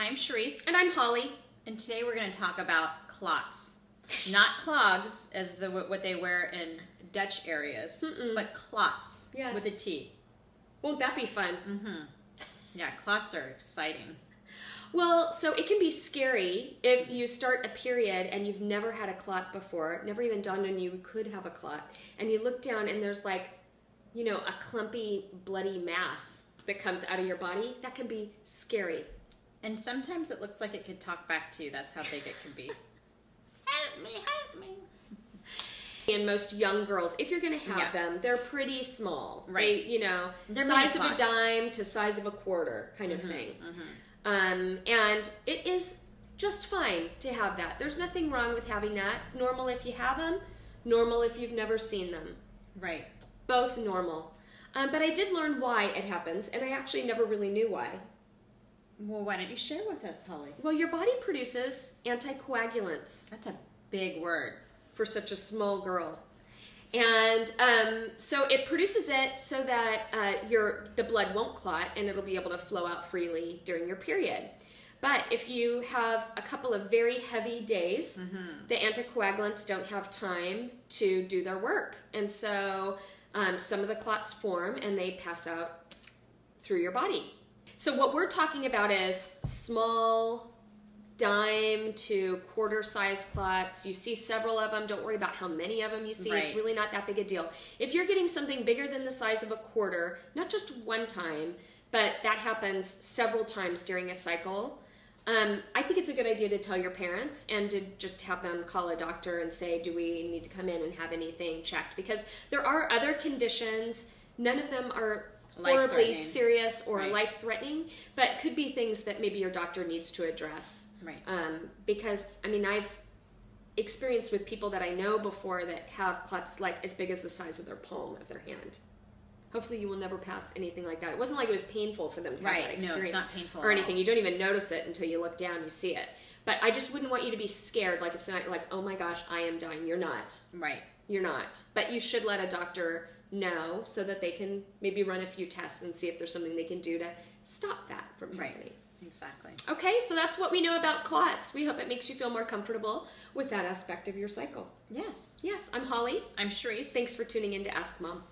I'm Charisse. And I'm Holly. And today we're going to talk about clots. Not clogs, as what they wear in Dutch areas, but clots with a T. Won't that be fun? Yeah, clots are exciting. Well, so it can be scary if you start a period and you've never had a clot before, never even dawned on you could have a clot, and you look down and there's like, you know, a clumpy, bloody mass that comes out of your body. That can be scary. And sometimes it looks like it could talk back to you. That's how big it can be. Help me, help me. And most young girls, if you're going to have them, they're pretty small. Right. They, you know, they're size of a dime to size of a quarter kind of thing. And it is just fine to have that. There's nothing wrong with having that. Normal if you have them, normal if you've never seen them. Right. Both normal. But I did learn why it happens, and I actually never really knew why. Well, why don't you share with us, Holly? Well, your body produces anticoagulants. That's a big word. For such a small girl. And so it produces it so that the blood won't clot and it'll be able to flow out freely during your period. But if you have a couple of very heavy days, the anticoagulants don't have time to do their work. And so some of the clots form and they pass out through your body. So what we're talking about is small dime to quarter size clots. You see several of them. Don't worry about how many of them you see. It's really not that big a deal. If you're getting something bigger than the size of a quarter, not just one time, but that happens several times during a cycle, I think it's a good idea to tell your parents and to just have them call a doctor and say, do we need to come in and have anything checked? Because there are other conditions. None of them are horribly serious or life-threatening, but could be things that maybe your doctor needs to address. Right. Because, I mean, I've experienced with people that I know before that have clots like as big as the size of their palm of their hand. Hopefully you will never pass anything like that. It wasn't like it was painful for them to have that experience. No, it's not painful or anything. You don't even notice it until you look down and you see it. But I just wouldn't want you to be scared, like if somebody, like, oh my gosh, I am dying. You're not. Right. You're not. But you should let a doctor know so that they can maybe run a few tests and see if there's something they can do to stop that from happening. Exactly. Okay, so that's what we know about clots. We hope it makes you feel more comfortable with that aspect of your cycle. Yes. Yes, I'm Holly. I'm Charisse. Thanks for tuning in to Ask Mom.